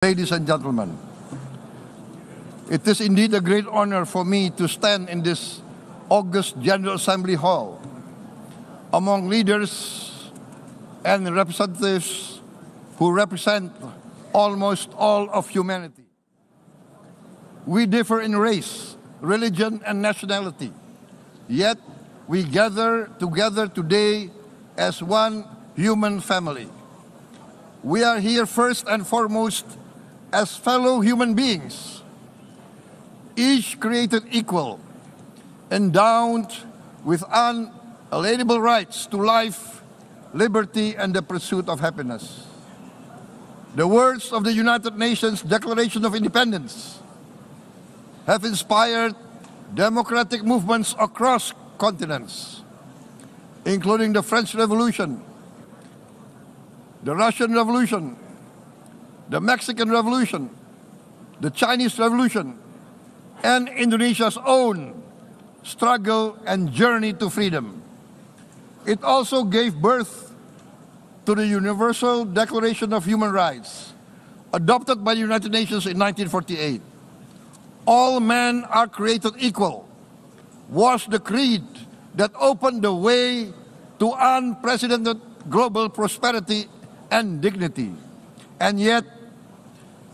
Ladies and gentlemen, it is indeed a great honor for me to stand in this August General Assembly Hall among leaders and representatives who represent almost all of humanity. We differ in race, religion, and nationality, yet we gather together today as one human family. We are here first and foremost as fellow human beings, each created equal, endowed with unalienable rights to life, liberty, and the pursuit of happiness. The words of the United Nations Declaration of Independence have inspired democratic movements across continents, including the French Revolution, the Russian Revolution, the Mexican Revolution, the Chinese Revolution, and Indonesia's own struggle and journey to freedom. It also gave birth to the Universal Declaration of Human Rights, adopted by the United Nations in 1948. All men are created equal was the creed that opened the way to unprecedented global prosperity and dignity. And yet,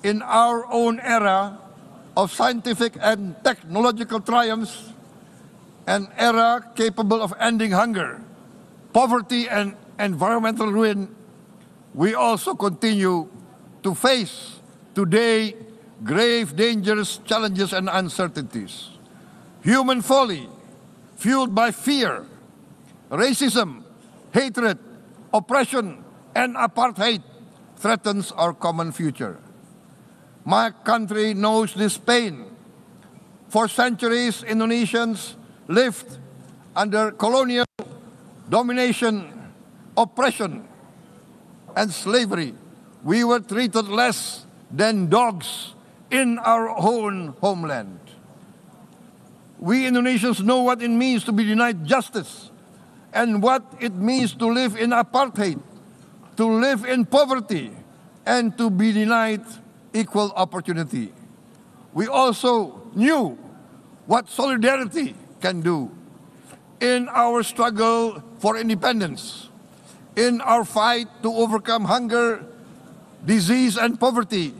in our own era of scientific and technological triumphs, an era capable of ending hunger, poverty, and environmental ruin, we also continue to face today grave dangers, challenges, and uncertainties. Human folly, fueled by fear, racism, hatred, oppression, and apartheid, threatens our common future. My country knows this pain. For centuries, Indonesians lived under colonial domination, oppression, and slavery. We were treated less than dogs in our own homeland. We Indonesians know what it means to be denied justice and what it means to live in apartheid, to live in poverty, and to be denied equal opportunity. We also knew what solidarity can do in our struggle for independence, in our fight to overcome hunger, disease, and poverty.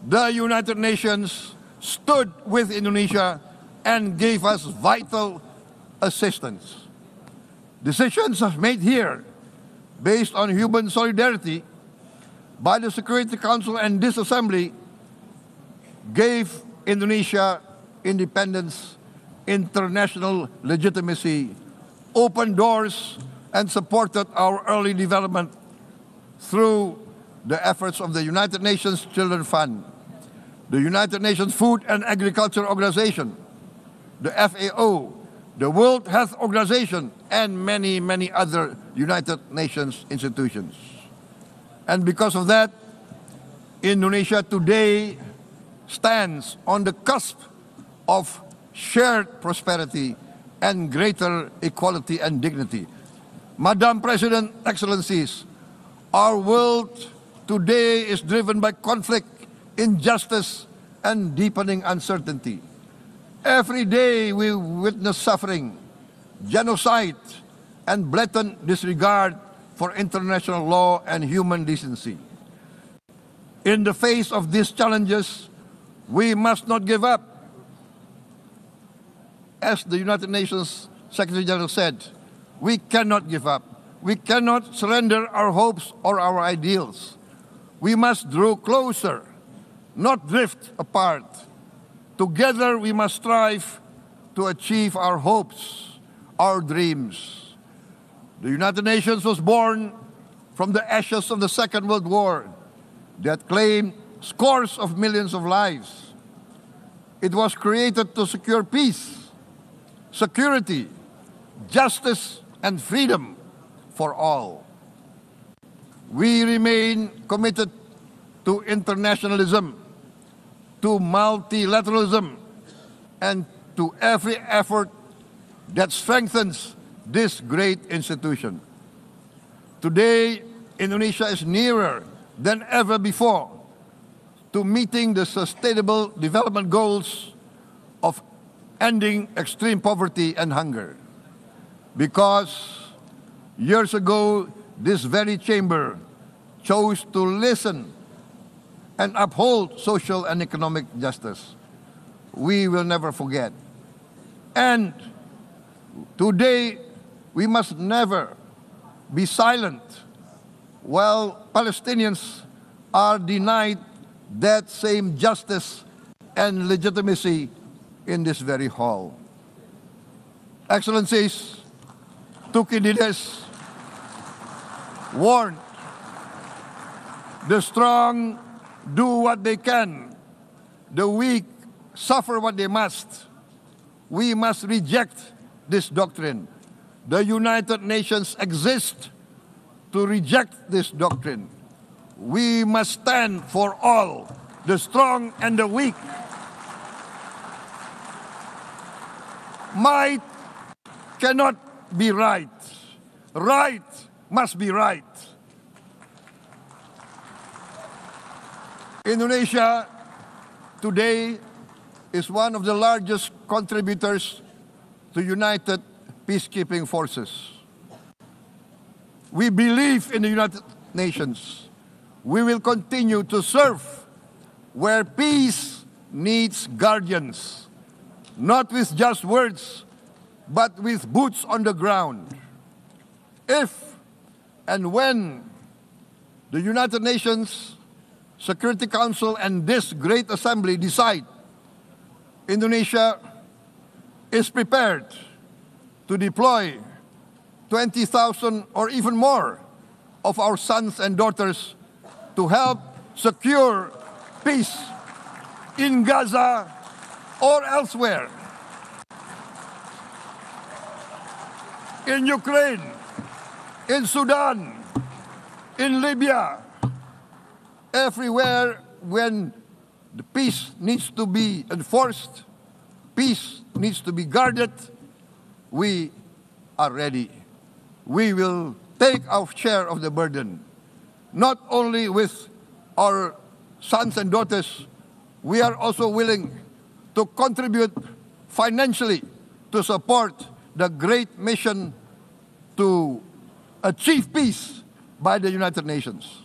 The United Nations stood with Indonesia and gave us vital assistance. Decisions made here based on human solidarity by the Security Council and this Assembly gave Indonesia independence, international legitimacy, opened doors, and supported our early development through the efforts of the United Nations Children Fund, the United Nations Food and Agriculture Organization, the FAO, the World Health Organization, and many, many other United Nations institutions. And because of that, Indonesia today stands on the cusp of shared prosperity and greater equality and dignity. Madam President, Excellencies, our world today is driven by conflict, injustice, and deepening uncertainty. Every day we witness suffering, genocide, and blatant disregard for international law and human decency. In the face of these challenges, we must not give up. As the United Nations Secretary General said, we cannot give up. We cannot surrender our hopes or our ideals. We must draw closer, not drift apart. Together we must strive to achieve our hopes, our dreams. The United Nations was born from the ashes of the Second World War that claimed scores of millions of lives. It was created to secure peace, security, justice, and freedom for all. We remain committed to internationalism, to multilateralism, and to every effort that strengthens this great institution. Today, Indonesia is nearer than ever before to meeting the sustainable development goals of ending extreme poverty and hunger. Because years ago, this very chamber chose to listen and uphold social and economic justice. We will never forget. And today, we must never be silent while Palestinians are denied that same justice and legitimacy in this very hall. Excellencies, Thucydides warned, the strong do what they can, the weak suffer what they must. We must reject this doctrine. The United Nations exist to reject this doctrine. We must stand for all, the strong and the weak. Might cannot be right. Right must be right. Indonesia today is one of the largest contributors to United Peacekeeping Forces. We believe in the United Nations. We will continue to serve where peace needs guardians, not with just words, but with boots on the ground. If and when the United Nations Security Council and this great assembly decide Indonesia is prepared to deploy 20,000 or even more of our sons and daughters to help secure peace in Gaza or elsewhere, in Ukraine, in Sudan, in Libya, everywhere when the peace needs to be enforced, peace needs to be guarded, we are ready. We will take our share of the burden, not only with our sons and daughters, we are also willing to contribute financially to support the great mission to achieve peace by the United Nations.